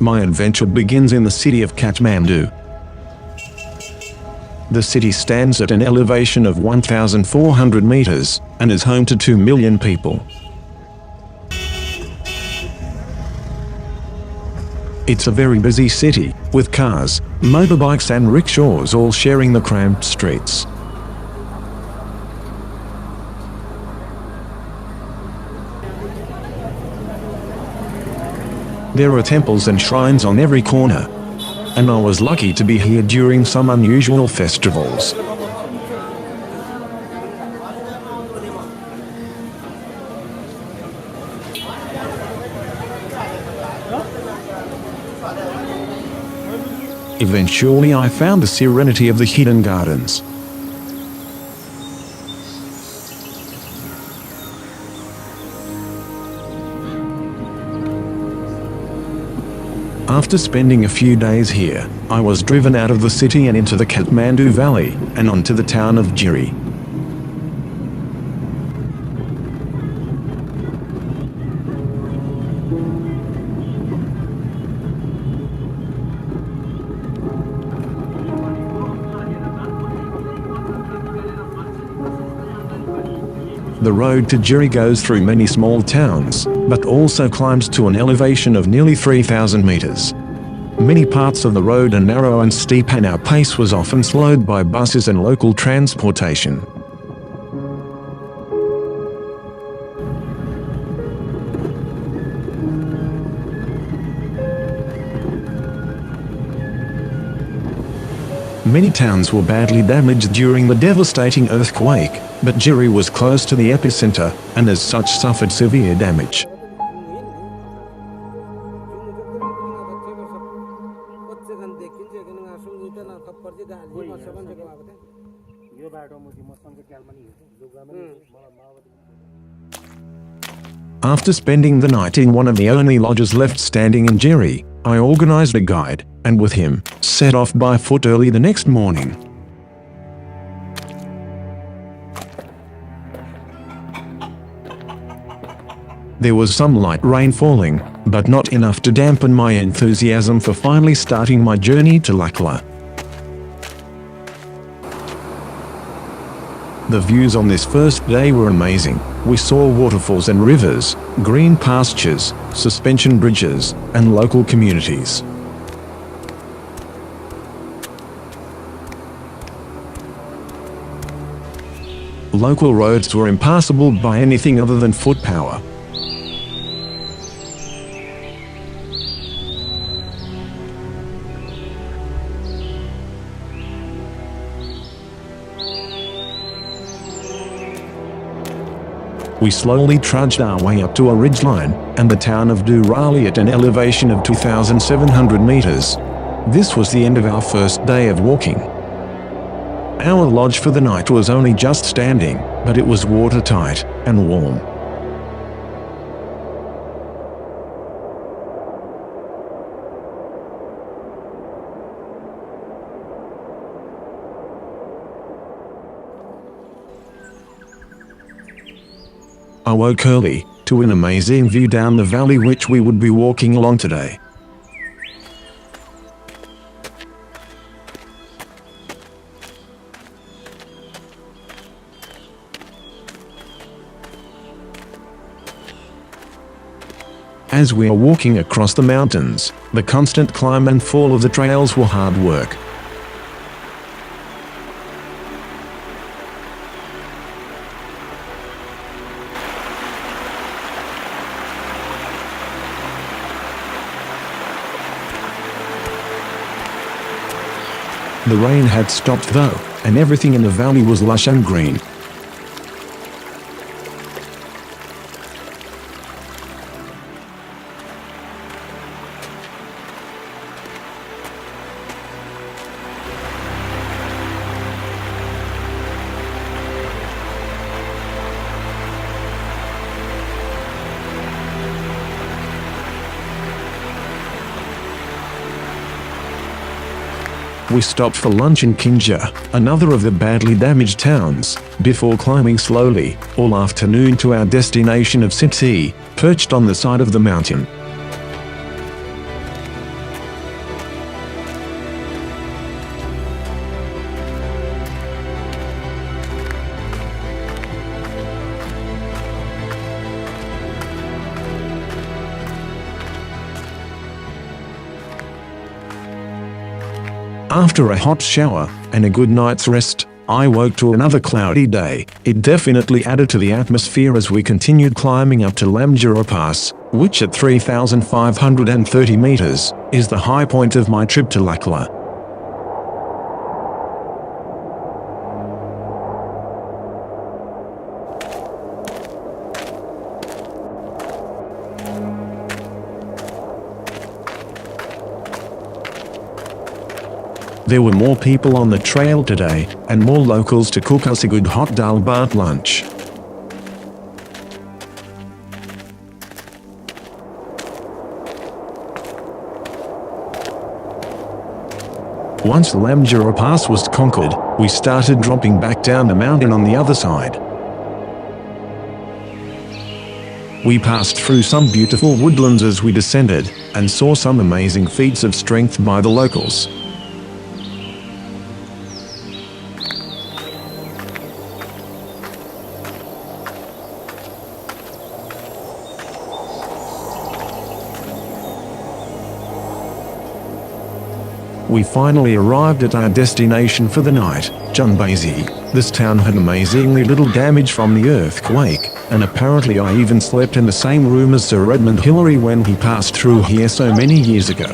My adventure begins in the city of Kathmandu. The city stands at an elevation of 1,400 meters and is home to 2 million people. It's a very busy city, with cars, motorbikes and rickshaws all sharing the cramped streets. There are temples and shrines on every corner, and I was lucky to be here during some unusual festivals. Eventually I found the serenity of the hidden gardens. After spending a few days here, I was driven out of the city and into the Kathmandu Valley, and onto the town of Jiri. The road to Jiri goes through many small towns, but also climbs to an elevation of nearly 3,000 meters. Many parts of the road are narrow and steep, and our pace was often slowed by buses and local transportation. Many towns were badly damaged during the devastating earthquake, but Jiri was close to the epicenter, and as such suffered severe damage. After spending the night in one of the only lodges left standing in Jiri, I organized a guide, and with him, set off by foot early the next morning. There was some light rain falling, but not enough to dampen my enthusiasm for finally starting my journey to Lukla. The views on this first day were amazing. We saw waterfalls and rivers, green pastures, suspension bridges, and local communities. Local roads were impassable by anything other than foot power. We slowly trudged our way up to a ridgeline, and the town of Durali at an elevation of 2,700 meters. This was the end of our first day of walking. Our lodge for the night was only just standing, but it was watertight and warm. I woke early, to an amazing view down the valley which we would be walking along today. As we are walking across the mountains, the constant climb and fall of the trails were hard work. The rain had stopped though, and everything in the valley was lush and green. We stopped for lunch in Kinja, another of the badly damaged towns, before climbing slowly, all afternoon to our destination of Siti, perched on the side of the mountain. After a hot shower and a good night's rest, I woke to another cloudy day. It definitely added to the atmosphere as we continued climbing up to Lamjura Pass, which at 3,530 meters, is the high point of my trip to Lukla. There were more people on the trail today, and more locals to cook us a good hot dal bhat lunch. Once Lamjura Pass was conquered, we started dropping back down the mountain on the other side. We passed through some beautiful woodlands as we descended, and saw some amazing feats of strength by the locals. We finally arrived at our destination for the night, Janbuz. This town had amazingly little damage from the earthquake, and apparently I even slept in the same room as Sir Edmund Hillary when he passed through here so many years ago.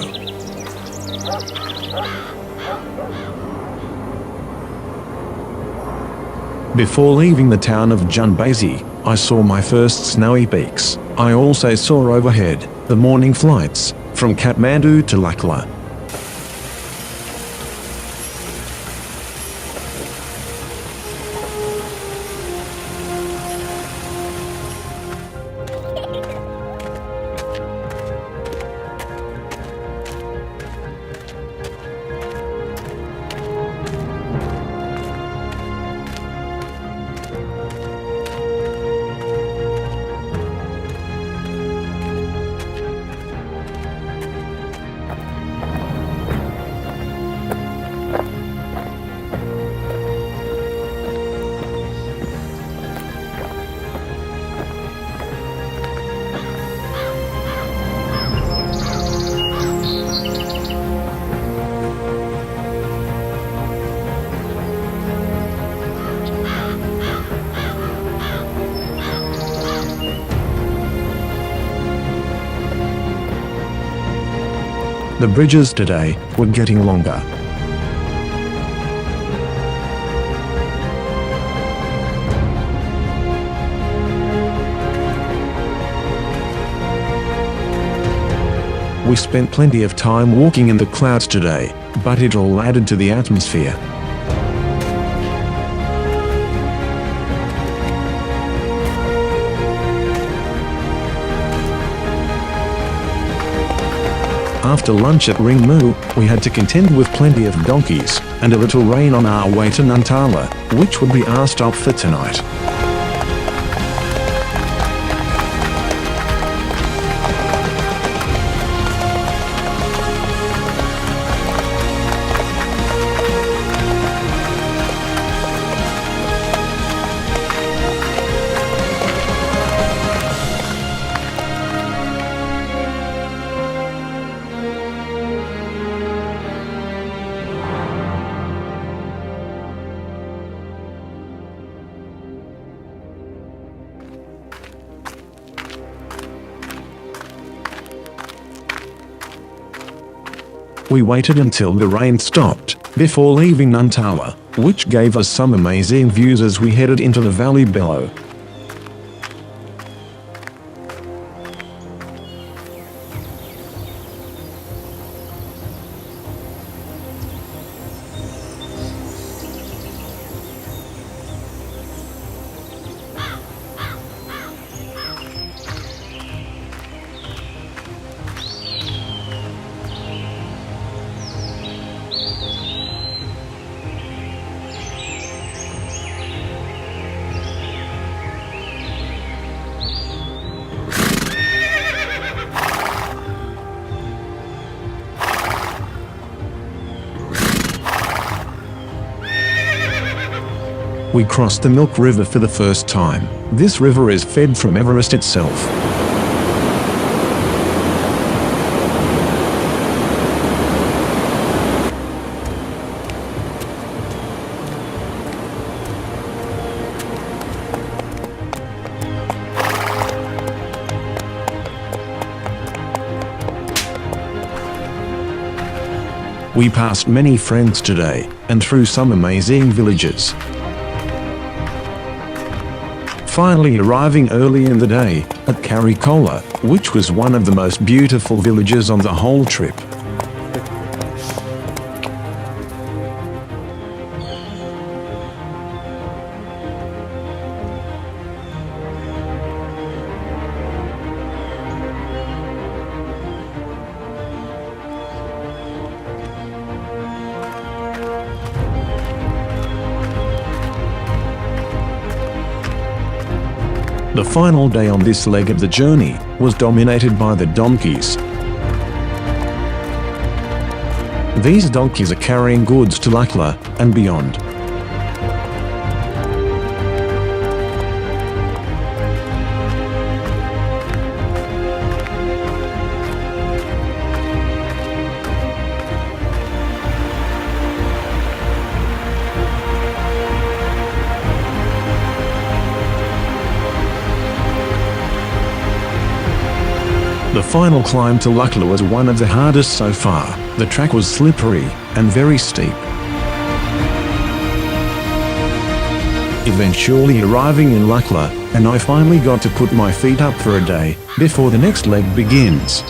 Before leaving the town of Janbuz, I saw my first snowy peaks. I also saw overhead the morning flights from Kathmandu to Lukla. The bridges today were getting longer. We spent plenty of time walking in the clouds today, but it all added to the atmosphere. After lunch at Ringmu, we had to contend with plenty of donkeys and a little rain on our way to Nantala, which would be our stop for tonight. We waited until the rain stopped before leaving Nantala, which gave us some amazing views as we headed into the valley below. We crossed the Milk River for the first time. This river is fed from Everest itself. We passed many friends today, and through some amazing villages. Finally arriving early in the day, at Carriechola, which was one of the most beautiful villages on the whole trip. The final day on this leg of the journey was dominated by the donkeys. These donkeys are carrying goods to Lukla and beyond. The final climb to Lukla was one of the hardest so far. The track was slippery and very steep. Eventually arriving in Lukla, and I finally got to put my feet up for a day before the next leg begins.